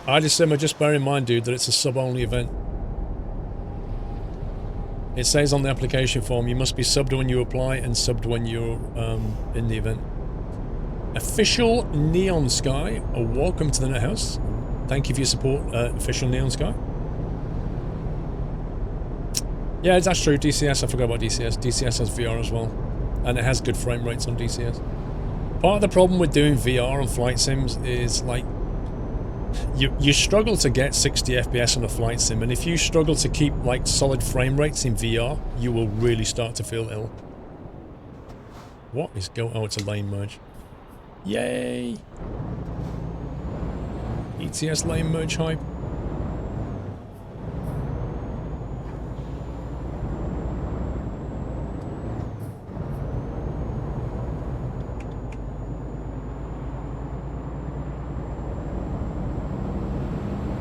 Simmer, just bear in mind, dude, that it's a sub-only event. It says on the application form you must be subbed when you apply and subbed when you're in the event. Official Neon Sky, welcome to the Net House. Thank you for your support, Official Neon Sky. Yeah, that's true. DCS, I forgot about DCS. DCS has VR as well, and it has good frame rates on DCS. Part of the problem with doing VR on flight sims is like you struggle to get 60 FPS on a flight sim, and if you struggle to keep like solid frame rates in VR, you will really start to feel ill. What is going? Oh, it's a lane merge. Yay! ETS lane merge hype.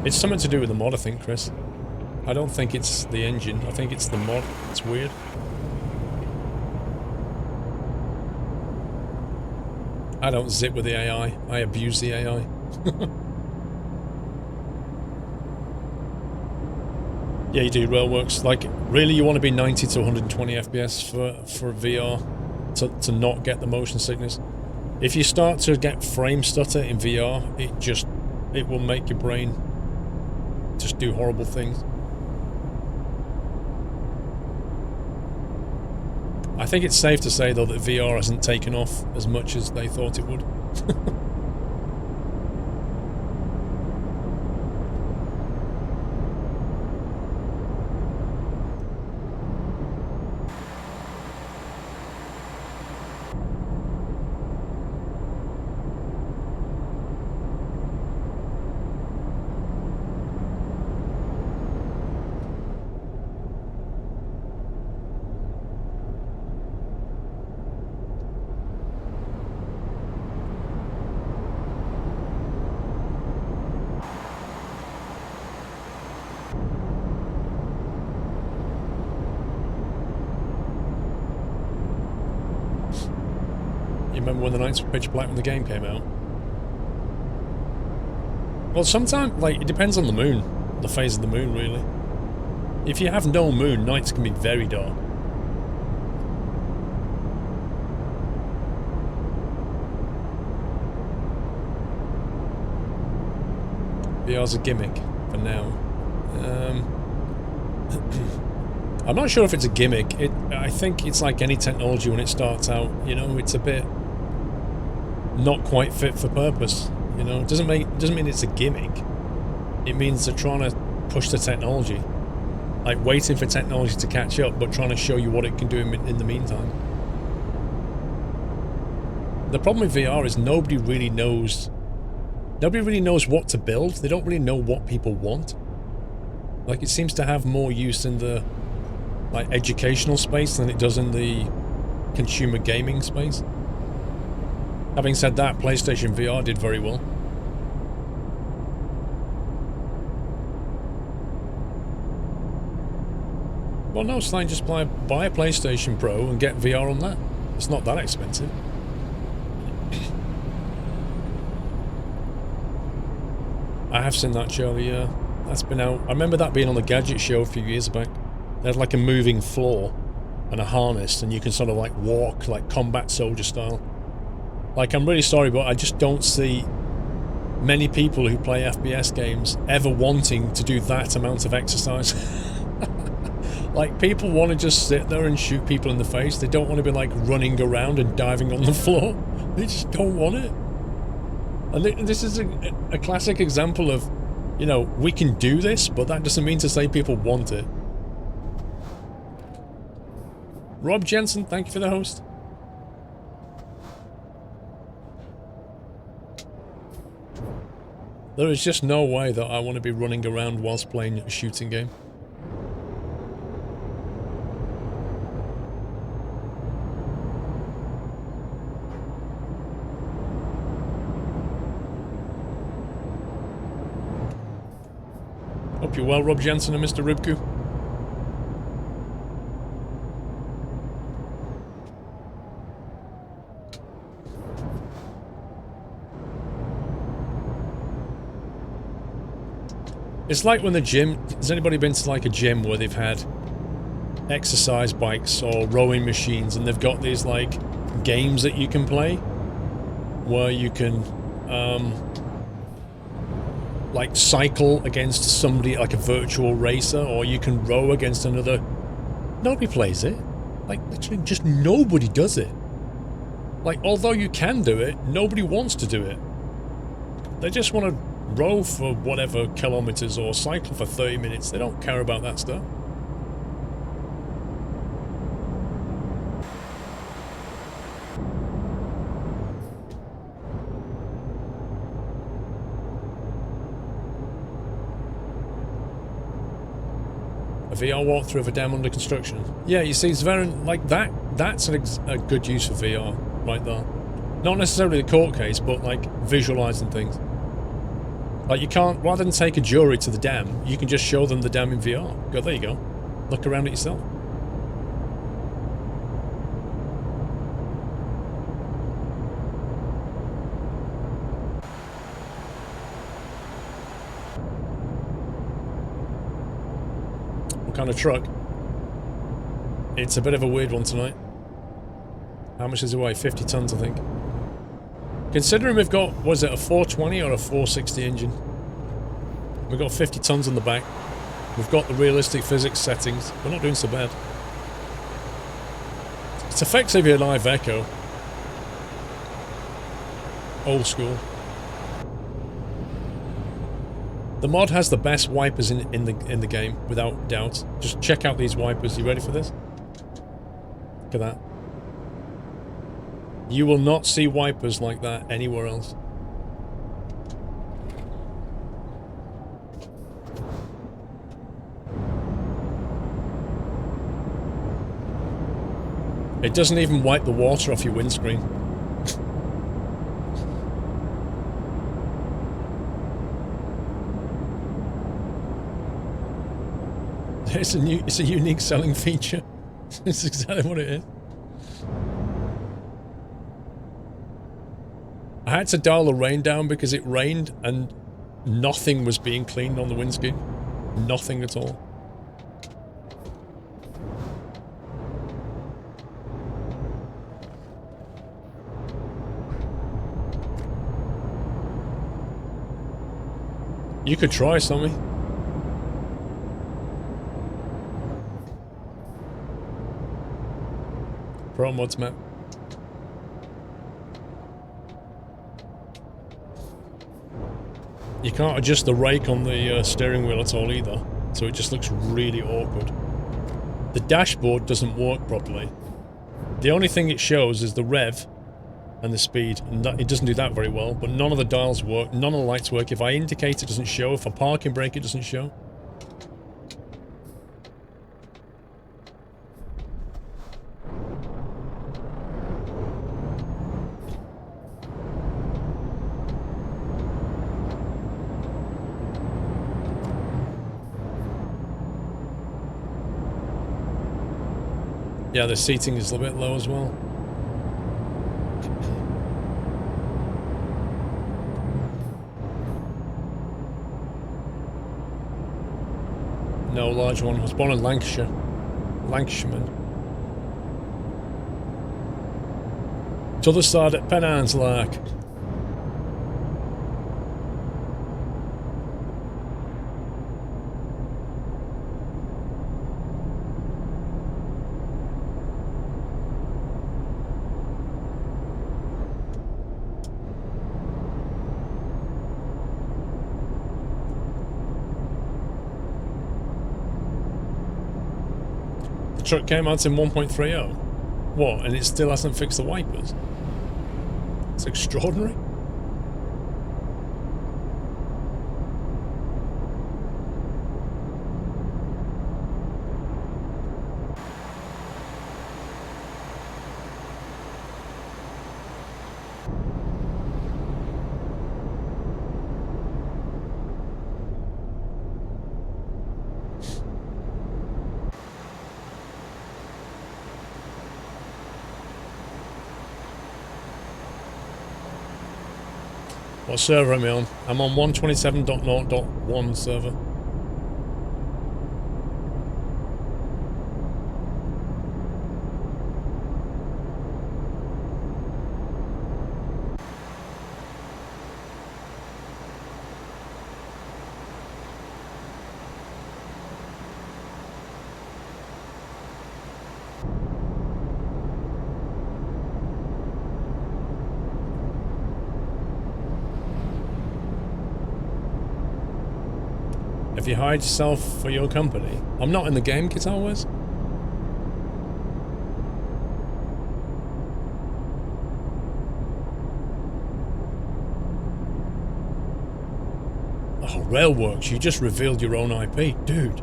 It's something to do with the mod, I think, Chris. I don't think it's the engine. I think it's the mod. It's weird. I don't zip with the AI. I abuse the AI. Yeah, you do. Railworks. Like, really, you want to be 90 to 120 FPS for VR to not get the motion sickness. If you start to get frame stutter in VR, it will make your brain just do horrible things. I think it's safe to say, though, that VR hasn't taken off as much as they thought it would. Remember when the nights were pitch black when the game came out? Well, sometimes, like, it depends on the moon. The phase of the moon, really. If you have no moon, nights can be very dark. VR's a gimmick for now. I'm not sure if it's a gimmick. I think it's like any technology when it starts out, you know, it's a bit not quite fit for purpose, you know. It doesn't mean it's a gimmick. It means they're trying to push the technology, like waiting for technology to catch up, but trying to show you what it can do in the meantime. The problem with VR is nobody really knows what to build. They don't really know what people want. Like, it seems to have more use in the like educational space than it does in the consumer gaming space. Having said that, PlayStation VR did very well. Well, no, it's fine. Just buy a PlayStation Pro and get VR on that. It's not that expensive. I have seen that show, yeah. That's been out. I remember that being on the Gadget Show a few years back. They had like a moving floor and a harness, and you can sort of like walk like combat soldier style. Like, I'm really sorry, but I just don't see many people who play FPS games ever wanting to do that amount of exercise. Like, people want to just sit there and shoot people in the face. They don't want to be like running around and diving on the floor. They just don't want it. And this is a classic example of, you know, we can do this, but that doesn't mean to say people want it. Rob Jensen, thank you for the host. There is just no way that I want to be running around whilst playing a shooting game. Hope you're well, Rob Jensen and Mr. Ribku. It's like when the gym... Has anybody been to like a gym where they've had exercise bikes or rowing machines and they've got these like games that you can play where you can like cycle against somebody like a virtual racer, or you can row against another. Nobody plays it. Like literally just nobody does it. Like although you can do it, nobody wants to do it. They just want to row for whatever kilometers or cycle for 30 minutes. They don't care about that stuff. A VR walkthrough of a dam under construction. Yeah, you see, it's very like that. That's a good use for VR right there. Not necessarily the court case, but like visualizing things. Like you can't, rather than take a jury to the dam, you can just show them the dam in VR. Go, there you go. Look around it yourself. Kind of truck. It's a bit of a weird one tonight. How much does it weigh? 50 tons, I think. Considering we've got, was it a 420 or a 460 engine? We've got 50 tons on the back. We've got the realistic physics settings. We're not doing so bad. It's effectively a live echo. Old school. The mod has the best wipers in the game, without doubt. Just check out these wipers. You ready for this? Look at that. You will not see wipers like that anywhere else. It doesn't even wipe the water off your windscreen. It's a unique selling feature. It's exactly what it is. I had to dial the rain down because it rained and nothing was being cleaned on the windscreen. Nothing at all. You could try, Sammy. Pro mods map. You can't adjust the rake on the steering wheel at all either, so it just looks really awkward. The dashboard doesn't work properly. The only thing it shows is the rev and the speed, and it doesn't do that very well, but none of the dials work, none of the lights work. If I indicate, it doesn't show. If I parking brake, it doesn't show. Yeah, the seating is a little bit low as well. No large one. I was born in Lancashire. Lancashireman. To the side at Pennines Lark. Truck came out in 1.30. What? And it still hasn't fixed the wipers? It's extraordinary. What server am I on? I'm on 127.0.1 server. Have you hired yourself for your company? I'm not in the game, Guitar Wars. Oh, Railworks, you just revealed your own IP, dude.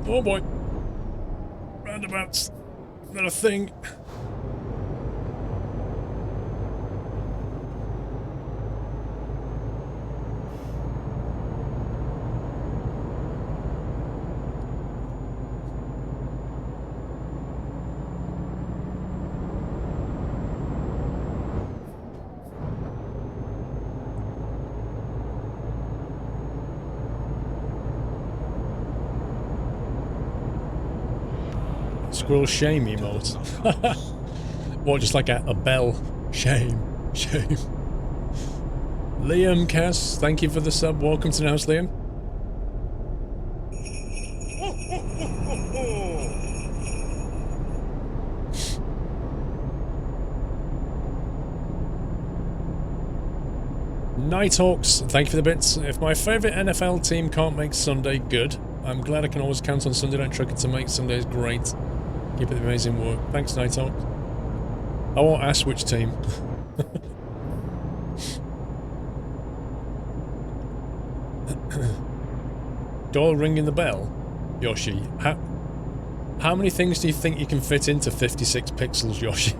Oh boy. Roundabouts. They're a thing. Squirrel shame emote. What, just like a bell? Shame. Shame. Liam Cass, thank you for the sub. Welcome to the house, Liam. Nighthawks, thank you for the bits. If my favourite NFL team can't make Sunday good, I'm glad I can always count on Sunday Night Trucker to make Sundays great. Keep up the amazing work. Thanks, Nighthawks. I won't ask which team. Doyle ringing the bell? Yoshi, how many things do you think you can fit into 56 pixels, Yoshi?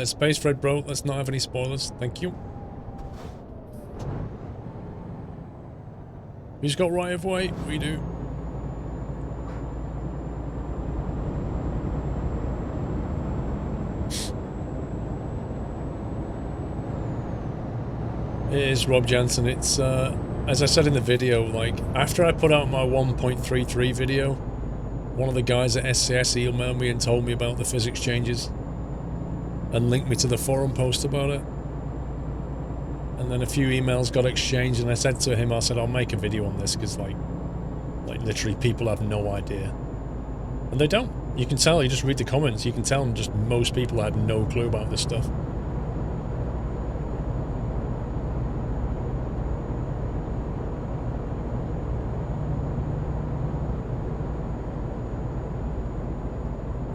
Space Fred bro, let's not have any spoilers, thank you. Who's got right of way? We do. It is Rob Jansen. It's as I said in the video, like after I put out my 1.33 video, one of the guys at SCS emailed me and told me about the physics changes and linked me to the forum post about it. And then a few emails got exchanged, and I said to him, I said, I'll make a video on this because like literally people have no idea. And they don't. You can tell, you just read the comments, you can tell them just most people had no clue about this stuff.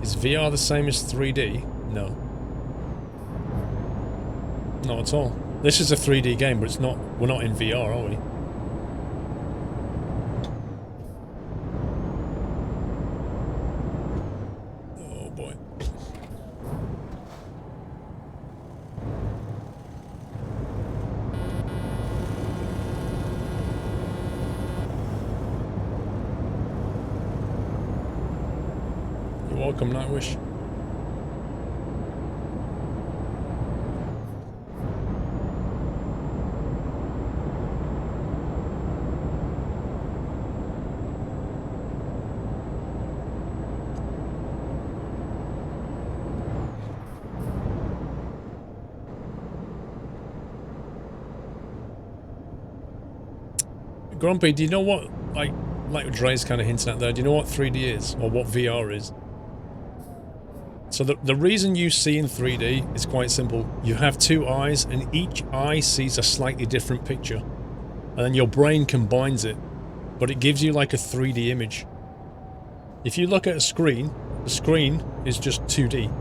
Is VR the same as 3D? No. Not at all. This is a 3D game, but it's not. We're not in VR, are we? Oh boy. You're welcome, Nightwish. Grumpy, do you know what, like Dre's kind of hinting at there, do you know what 3D is, or what VR is? So the reason you see in 3D is quite simple. You have two eyes, and each eye sees a slightly different picture. And then your brain combines it, but it gives you like a 3D image. If you look at a screen, the screen is just 2D.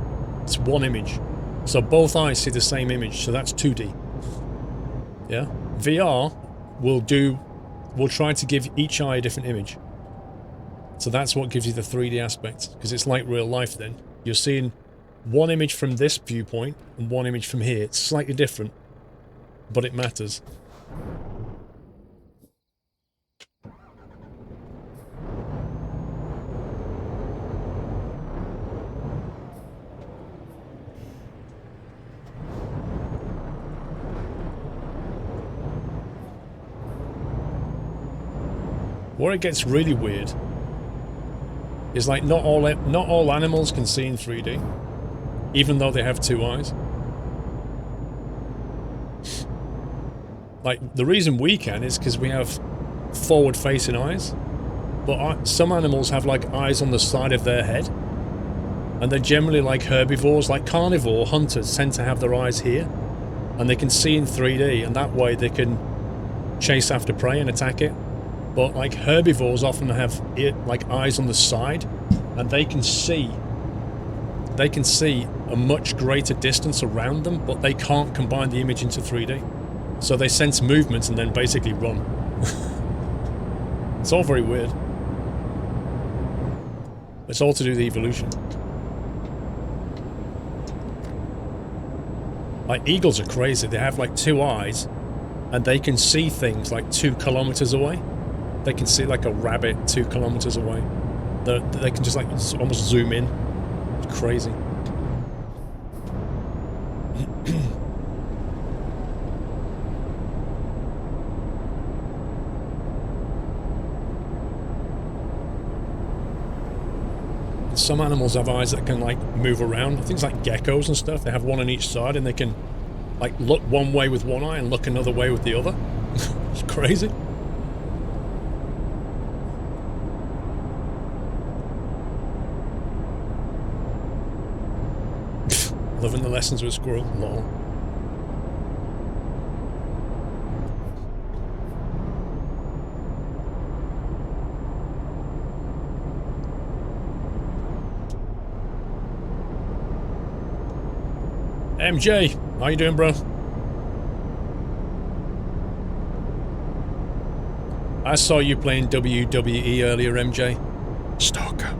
It's one image. So both eyes see the same image, so that's 2D. Yeah? VR will try to give each eye a different image. So that's what gives you the 3D aspect, because it's like real life then. You're seeing one image from this viewpoint and one image from here. It's slightly different, but it matters. Where it gets really weird is like not all animals can see in 3D, even though they have two eyes. Like the reason we can is because we have forward-facing eyes, but some animals have like eyes on the side of their head, and they're generally like herbivores. Like carnivore hunters tend to have their eyes here, and they can see in 3D, and that way they can chase after prey and attack it. But like herbivores often have like eyes on the side, and they can see a much greater distance around them, but they can't combine the image into 3D. So they sense movements and then basically run. It's all very weird. It's all to do with evolution. Like eagles are crazy. They have like 2 eyes, and they can see things like 2 kilometers away. They can see like a rabbit 2 kilometers away. They can just like almost zoom in. It's crazy. Some animals have eyes that can like move around. Things like geckos and stuff, they have one on each side, and they can like look one way with one eye and look another way with the other. It's crazy. Loving the lessons with squirrel. Lol. MJ, how you doing, bro? I saw you playing WWE earlier, MJ. Stalker.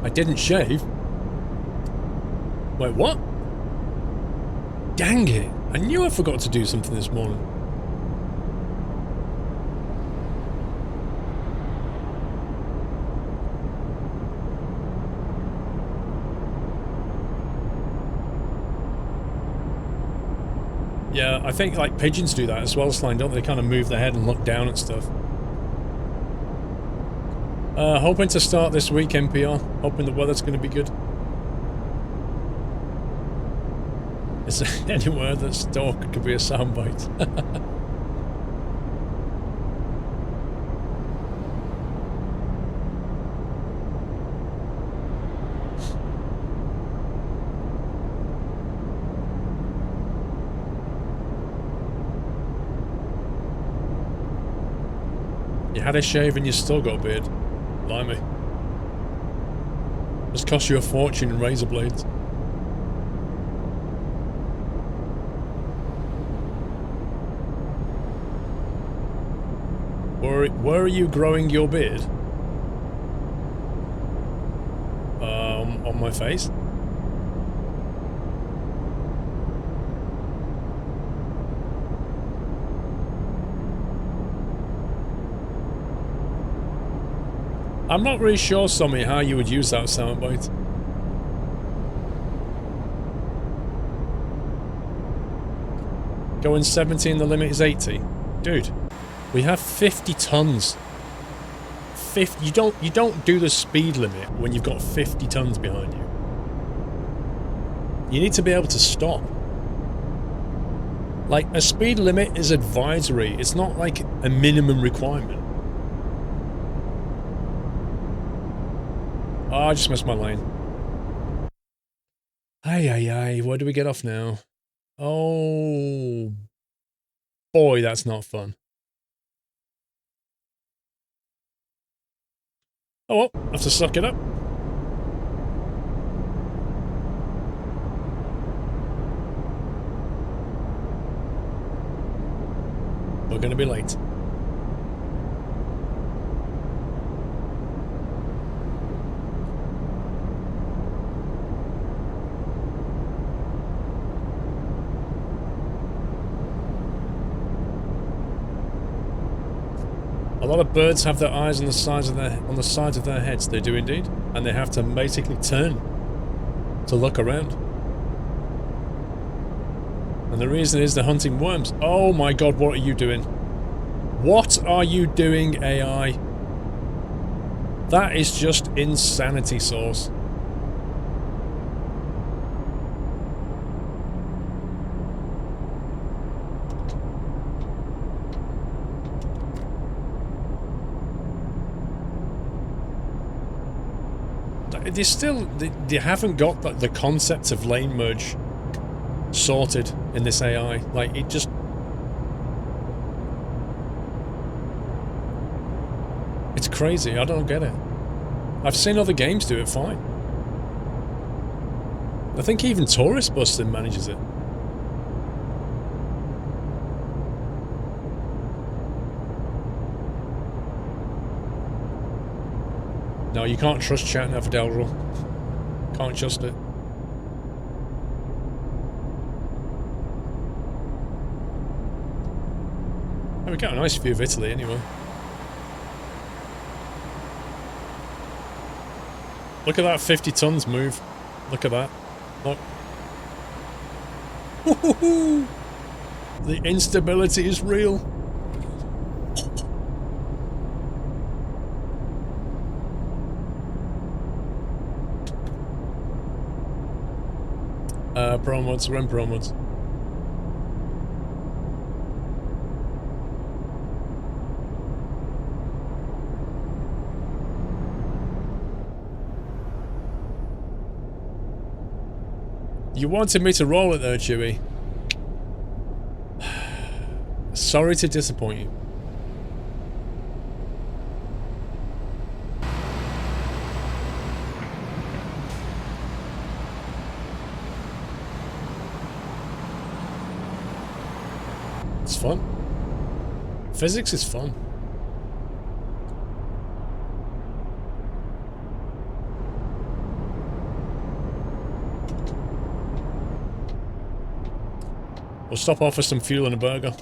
I didn't shave. Wait, what? Dang it. I knew I forgot to do something this morning. Yeah, I think like pigeons do that as well, Slime, don't they? They kind of move their head and look down at stuff. Hoping to start this week, NPR. Hoping the weather's going to be good. Is there anywhere that stalk could be a soundbite? You had a shave and you still got a beard. Blimey. Just cost you a fortune in razor blades. Where are you growing your beard? On my face? I'm not really sure, Sommy, how you would use that soundbite. Going 70 and the limit is 80. Dude, we have 50 tons. 50. You don't do the speed limit when you've got 50 tons behind you. You need to be able to stop. Like, a speed limit is advisory. It's not like a minimum requirement. Oh, I just missed my lane. Aye, where do we get off now? Oh, boy, that's not fun. Oh well, have to suck it up. We're gonna be late. A lot of birds have their eyes on the sides of their heads. They do indeed, and they have to basically turn to look around. And the reason is they're hunting worms. Oh my god, what are you doing? What are you doing, AI? That is just insanity sauce. There's still... They haven't got the concept of lane merge sorted in this AI. Like, it just... It's crazy. I don't get it. I've seen other games do it fine. I think even Tourist Busting manages it. No, you can't trust chat now for Delril. Can't trust it. Oh, we got a nice view of Italy anyway. Look at that 50 tons move. Look at that. Look. Woohoo! The instability is real. Pro mods, run pro mods. You wanted me to roll it there, Chewie. Sorry to disappoint you. It's fun. Physics is fun. We'll stop off for some fuel and a burger.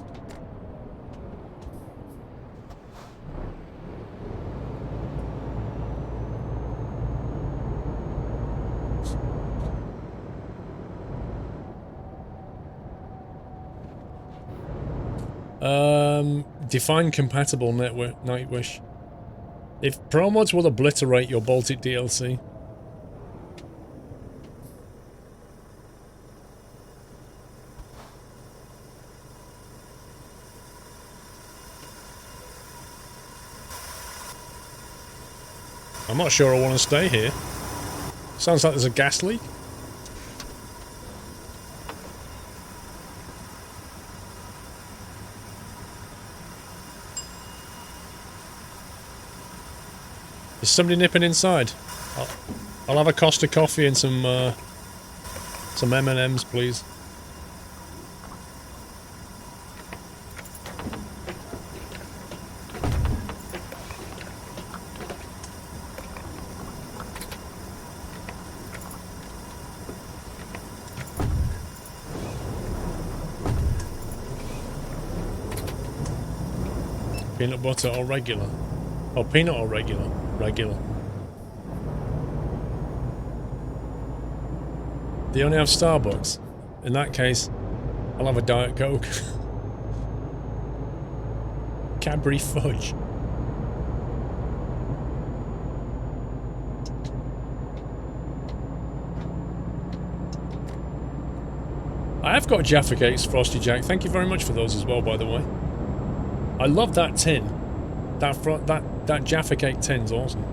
Define compatible Nightwish. If Pro Mods will obliterate your Baltic DLC. I'm not sure I want to stay here. Sounds like there's a gas leak. Is somebody nipping inside? I'll have a Costa coffee and some M&Ms, please. Peanut butter or regular? Oh, peanut or regular? Regular. They only have Starbucks. In that case, I'll have a Diet Coke. Cadbury Fudge. I have got Jaffa Cakes, Frosty Jack. Thank you very much for those as well, by the way. I love that tin. That Jaffa Cake tin's awesome.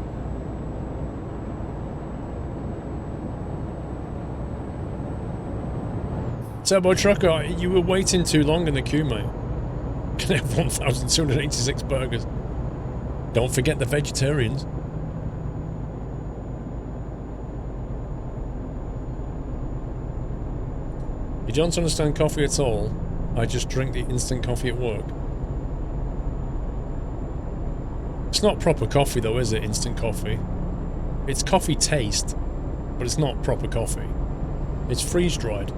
Turbo Trucker, you were waiting too long in the queue, mate. Can have 1,286 burgers. Don't forget the vegetarians. You don't understand coffee at all. I just drink the instant coffee at work. It's not proper coffee though, is it? Instant coffee. It's coffee taste, but it's not proper coffee. It's freeze-dried.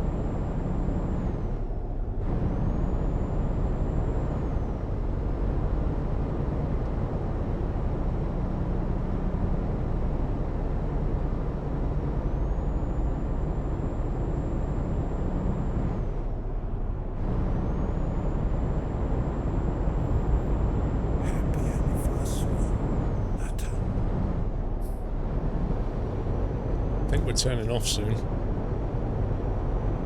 Turning off soon.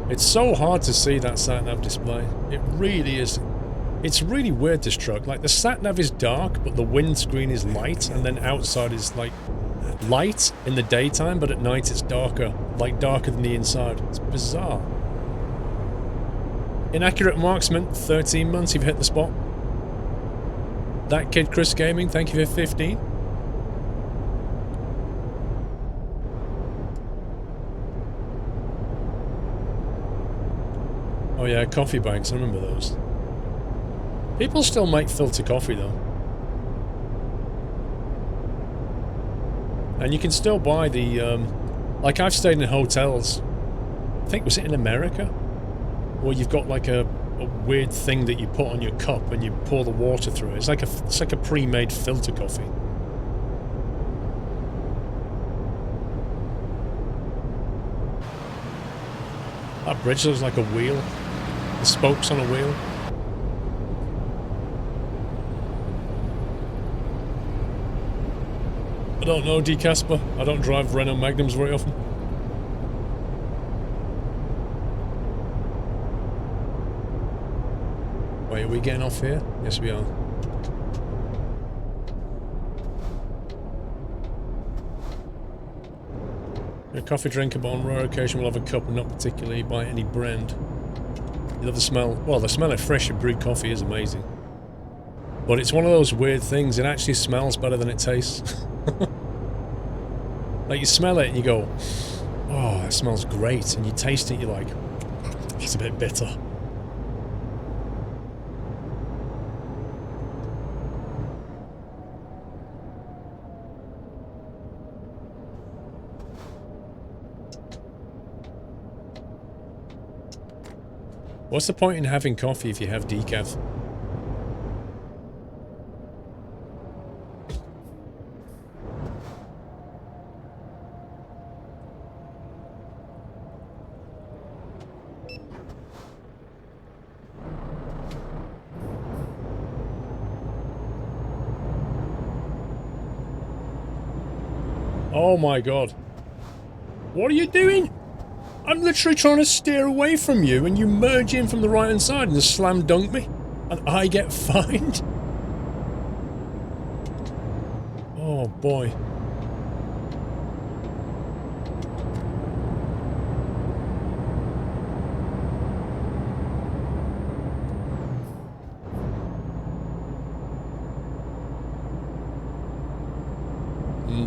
It's so hard to see that sat-nav display. It really is. It's really weird, this truck. Like, the sat-nav is dark, but the windscreen is light, and then outside is, like, light in the daytime, but at night it's darker. Like darker than the inside. It's bizarre. Inaccurate marksman, 13 months, you've hit the spot. That Kid Chris Gaming, thank you for 15. Oh yeah, coffee bags, I remember those. People still make filter coffee though. And you can still buy the, like I've stayed in hotels, I think, was it in America? Where you've got like a weird thing that you put on your cup and you pour the water through it. It's like a pre-made filter coffee. That bridge looks like a wheel. The spokes on a wheel. I don't know, D. Casper. I don't drive Renault Magnums very often. Wait, are we getting off here? Yes, we are. A coffee drinker, but on rare occasion we'll have a cup and not particularly by any brand. You love the smell? Well, the smell of fresh brewed coffee is amazing. But it's one of those weird things, it actually smells better than it tastes. Like you smell it and you go, oh, that smells great. And you taste it, you're like, it's a bit bitter. What's the point in having coffee if you have decaf? Oh my god. What are you doing? I'm literally trying to steer away from you and you merge in from the right hand side and just slam dunk me. And I get fined. Oh boy.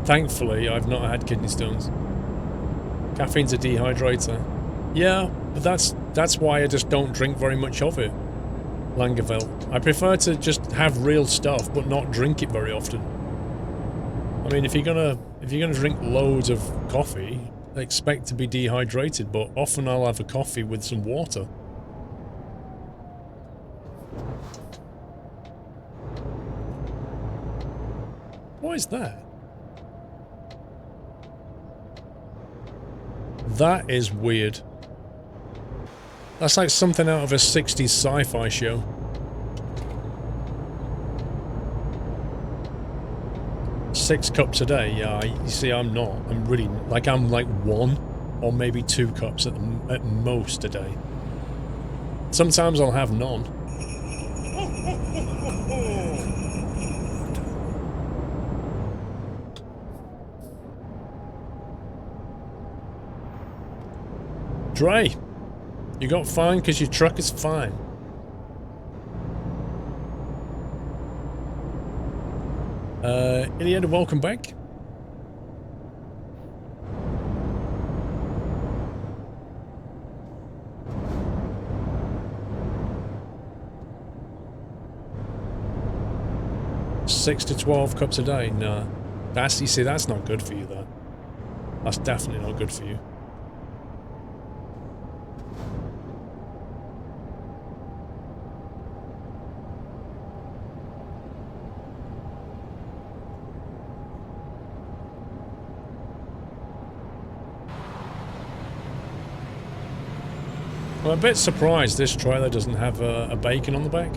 Thankfully, I've not had kidney stones. Caffeine's a dehydrator. Yeah, but that's why I just don't drink very much of it. Langeveld. I prefer to just have real stuff, but not drink it very often. I mean, if you're gonna drink loads of coffee, expect to be dehydrated. But often I'll have a coffee with some water. What is that? That is weird. That's like something out of a 60s sci-fi show. Six cups a day? Yeah, you see, I'm not. I'm really... Like, I'm like 1 or maybe 2 cups at most a day. Sometimes I'll have none. Dre, you got fine because your truck is fine. Iliad, welcome back. Six to 12 cups a day? Nah. You see, that's not good for you, that. That's definitely not good for you. I'm a bit surprised this trailer doesn't have a bacon on the back.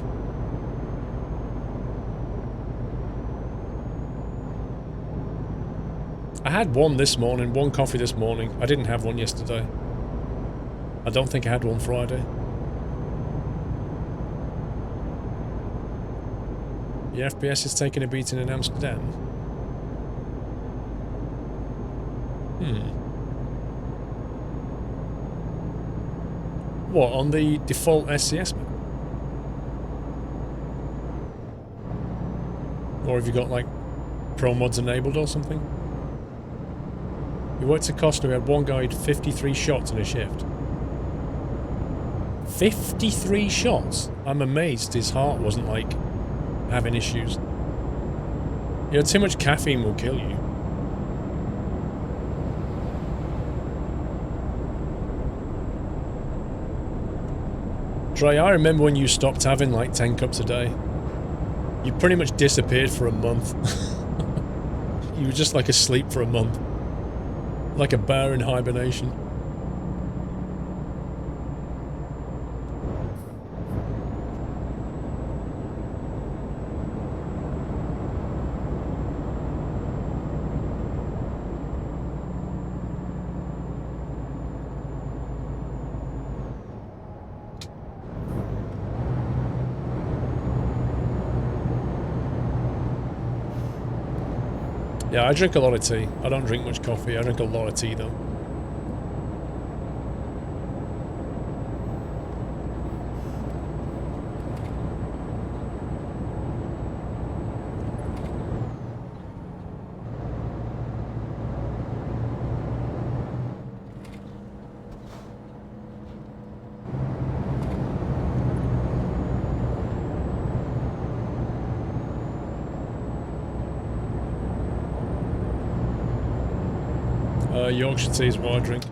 I had one this morning, one coffee this morning. I didn't have one yesterday. I don't think I had one Friday. The FPS is taking a beating in Amsterdam. What, on the default SCS map? Or have you got, like, pro mods enabled or something? We worked at Costa, we had one guy with 53 shots in a shift. 53 shots? I'm amazed his heart wasn't, like, having issues. You know, too much caffeine will kill you. Dre, I remember when you stopped having like 10 cups a day. You pretty much disappeared for a month. You were just like asleep for a month. Like a bear in hibernation. Yeah, I drink a lot of tea. I don't drink much coffee. I drink a lot of tea, though. Yorkshire tea is what I drink.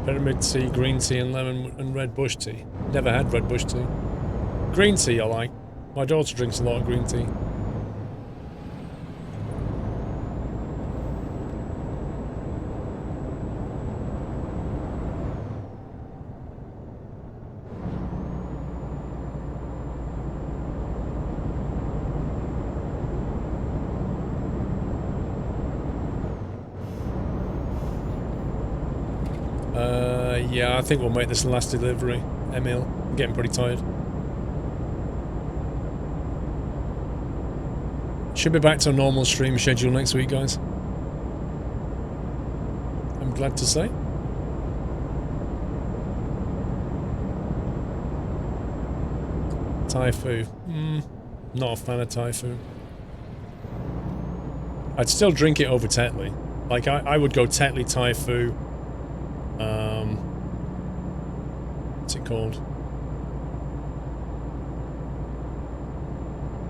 Pyramid tea, green tea and lemon and red bush tea. Never had red bush tea. Green tea I like. My daughter drinks a lot of green tea. Yeah, I think we'll make this the last delivery, Emil. I'm getting pretty tired. Should be back to a normal stream schedule next week, guys. I'm glad to say. Thai food. Not a fan of Thai food. I'd still drink it over Tetley. Like, I would go Tetley Thai food. What's it called?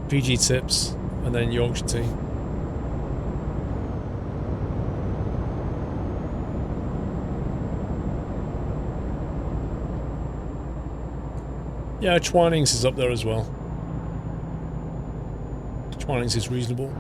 PG Tips, and then Yorkshire tea. Yeah, Twinings is up there as well. Twinings is reasonable.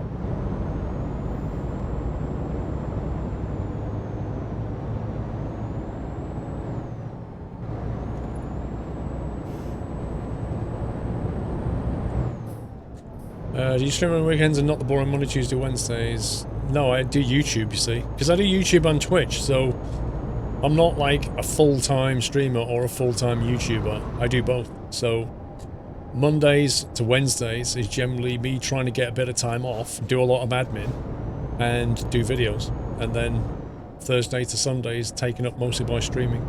Do you stream on weekends and not the boring Monday, Tuesday, Wednesdays? No, I do YouTube, you see. Because I do YouTube on Twitch, so I'm not like a full-time streamer or a full-time YouTuber. I do both. So Mondays to Wednesdays is generally me trying to get a bit of time off, do a lot of admin, and do videos. And then Thursday to Sunday is taken up mostly by streaming.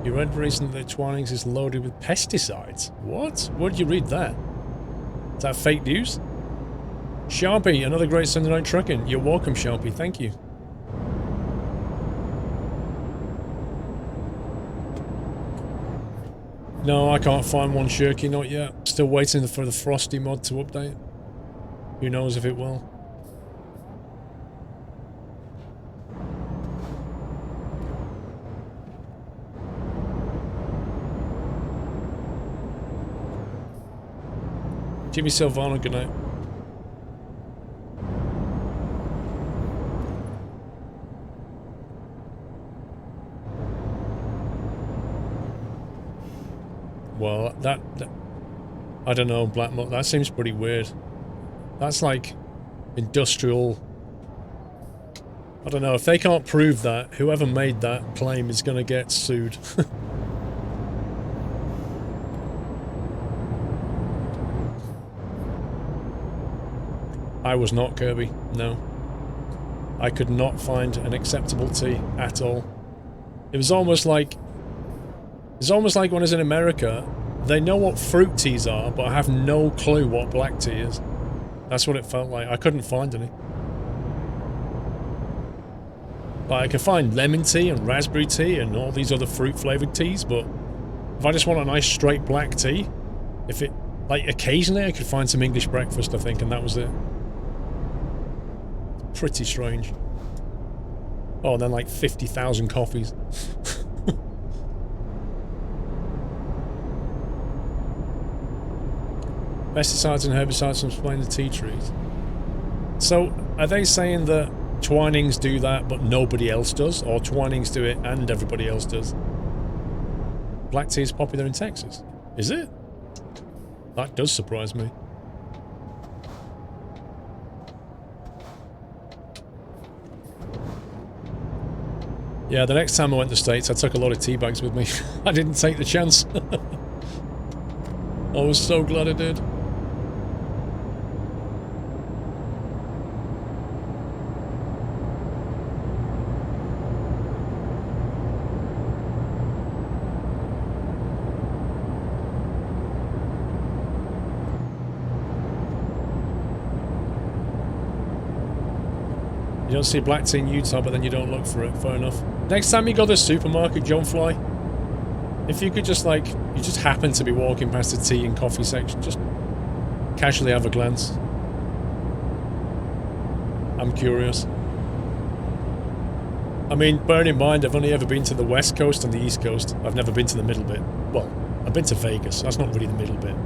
You read recently that Twinings is loaded with pesticides. What? Where did you read that? Is that fake news? Sharpie, another great Sunday night trucking. You're welcome, Sharpie. Thank you. No, I can't find one shirky, not yet. Still waiting for the Frosty mod to update. Who knows if it will. Jimmy Silvano, good night. Well, that I don't know, Black Mo, that seems pretty weird. That's like industrial. I don't know, if they can't prove that, whoever made that claim is gonna get sued. I was not Kirby, no. I could not find an acceptable tea at all. It was almost like when I was in America, they know what fruit teas are, but I have no clue what black tea is. That's what it felt like. I couldn't find any. Like, I can find lemon tea and raspberry tea and all these other fruit-flavoured teas, but if I just want a nice straight black tea, if it... like, occasionally I could find some English breakfast, I think, and that was it. Pretty strange. Oh, and then like 50,000 coffees. Pesticides and herbicides from spraying the tea trees. So, are they saying that Twinings do that but nobody else does? Or Twinings do it and everybody else does? Black tea is popular in Texas. Is it? That does surprise me. Yeah, the next time I went to the States, I took a lot of tea bags with me. I didn't take the chance. I was so glad I did. You don't see black tea in Utah, but then you don't look for it. Fair enough. Next time you go to the supermarket, John Fly, if you could just, like, you just happen to be walking past the tea and coffee section, just casually have a glance. I'm curious. I mean, bearing in mind, I've only ever been to the West Coast and the East Coast. I've never been to the middle bit. Well, I've been to Vegas. That's not really the middle bit.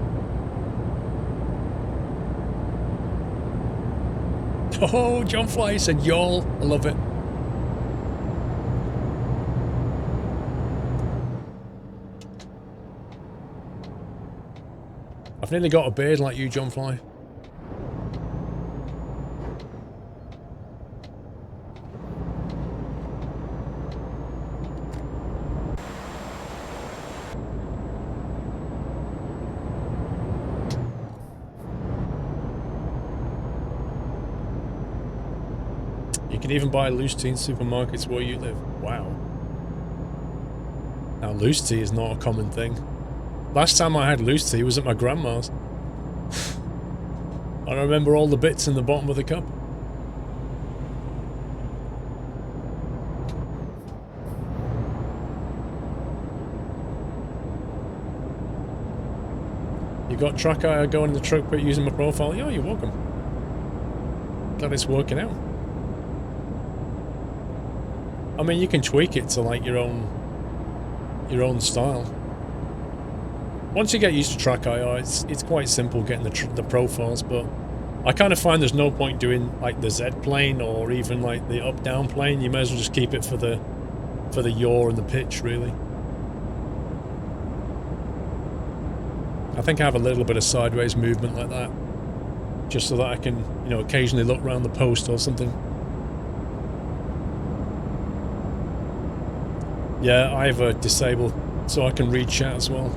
Oh, John Fly said y'all. I love it. I've nearly got a beard like you, John Fly. You can even buy loose tea in supermarkets where you live. Wow. Now, loose tea is not a common thing. Last time I had loose tea was at my grandma's. I remember all the bits in the bottom of the cup. You got tracker going in the truck but using my profile? Yeah, you're welcome. Glad it's working out. I mean, you can tweak it to like your own style. Once you get used to track.io, it's quite simple getting the profiles, but I kind of find there's no point doing like the Z plane or even like the up-down plane. You may as well just keep it for the yaw and the pitch, really. I think I have a little bit of sideways movement like that, just so that I can, you know, occasionally look around the post or something. Yeah, I have a disable so I can read chat as well.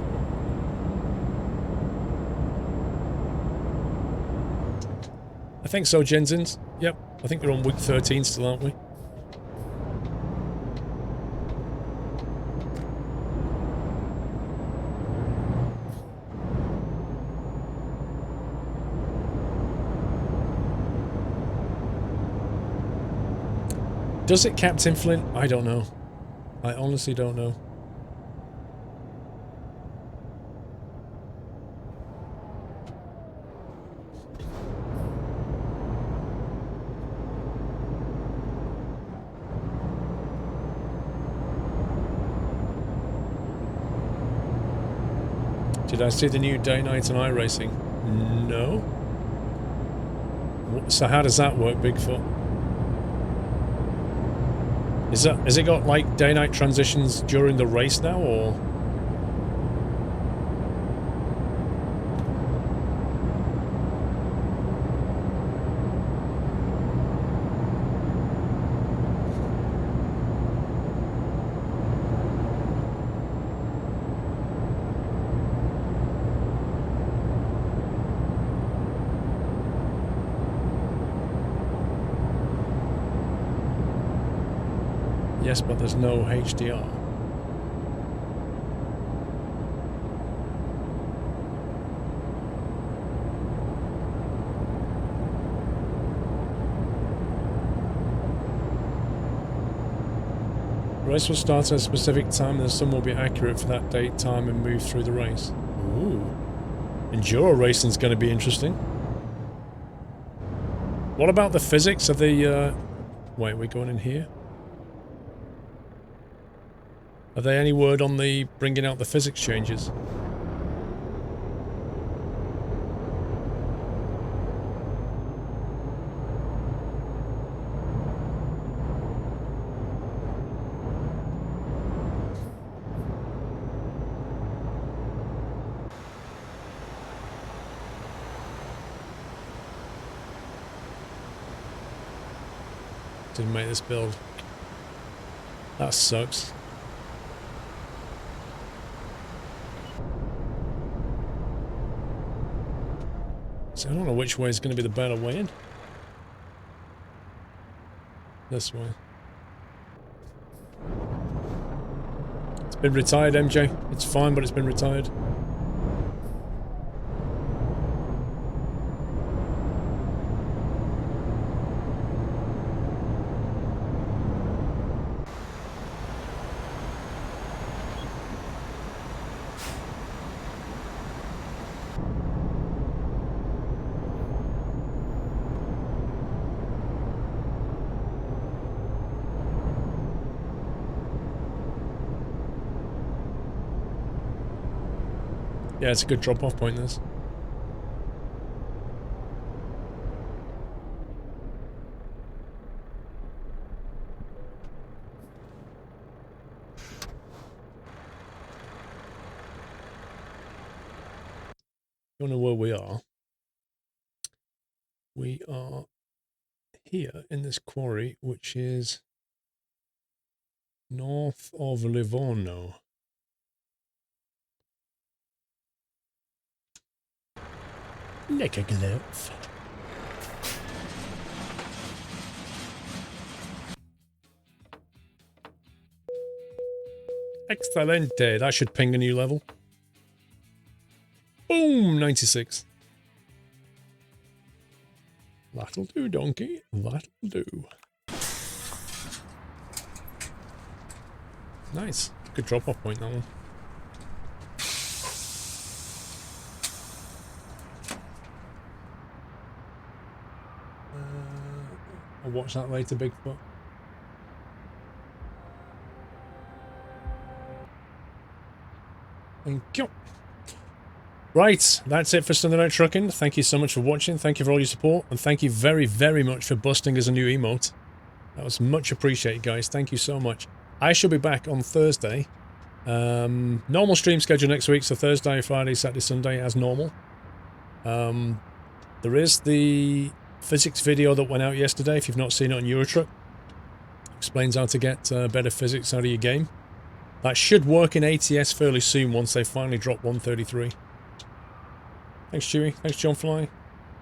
I think so, Jensins. Yep, I think we're on week 13 still, aren't we? Does it, Captain Flint? I don't know. I honestly don't know. Did I see the new day, night and iRacing? No. So how does that work, Bigfoot? Has it got like day night transitions during the race now, or? Yes, but there's no HDR. The race will start at a specific time and the sun will be accurate for that date, time and move through the race. Ooh. Enduro racing's going to be interesting. What about the physics of the... Wait, we're going in here? Are there any word on the bringing out the physics changes? Didn't make this build. That sucks. So I don't know which way is going to be the better way in. This way. It's been retired, MJ. It's fine, but it's been retired. Yeah, it's a good drop-off point, this. You don't know where we are? We are here in this quarry, which is north of Livorno. Like a glove. Excelente. That should ping a new level. Boom! 96. That'll do, donkey. That'll do. Nice. Good drop-off point, that one. I'll watch that later, Bigfoot. Thank you. Right, that's it for Sunday Night Trucking. Thank you so much for watching. Thank you for all your support. And thank you very, very much for busting as a new emote. That was much appreciated, guys. Thank you so much. I shall be back on Thursday. Normal stream schedule next week, so Thursday, Friday, Saturday, Sunday as normal. There is the physics video that went out yesterday, if you've not seen it on Eurotruck. Explains how to get better physics out of your game. That should work in ATS fairly soon once they finally drop 133. Thanks, Chewy. Thanks, John Fly.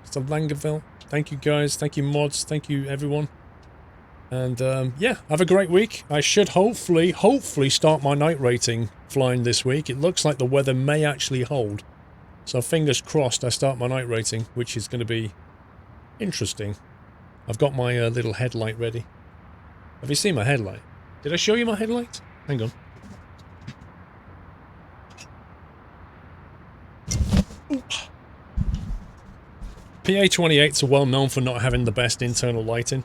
Mr. Langeville. Thank you, guys. Thank you, mods. Thank you, everyone. And, yeah, have a great week. I should hopefully start my night rating flying this week. It looks like the weather may actually hold. So fingers crossed I start my night rating, which is going to be interesting. I've got my little headlight ready. Have you seen my headlight? Did I show you my headlight? Hang on. Ooh. PA-28s are well known for not having the best internal lighting.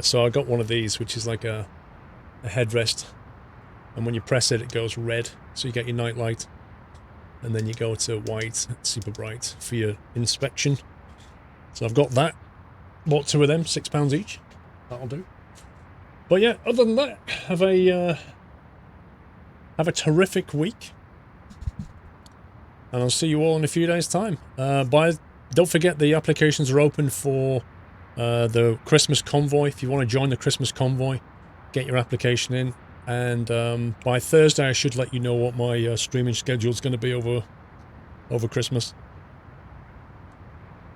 So I got one of these, which is like a headrest. And when you press it, it goes red. So you get your night light. and then you go to white, super bright for your inspection. So I've got that. Bought 2 of them, £6 each. That'll do. But yeah, other than that, have a terrific week. And I'll see you all in a few days' time. Don't forget the applications are open for the Christmas convoy. If you want to join the Christmas convoy, get your application in. And by Thursday, I should let you know what my streaming schedule is going to be over Christmas.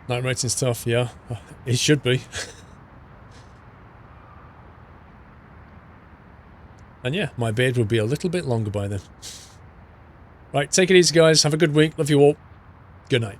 Night rating stuff, yeah, it should be. And yeah, my beard will be a little bit longer by then. Right, take it easy, guys. Have a good week. Love you all. Good night.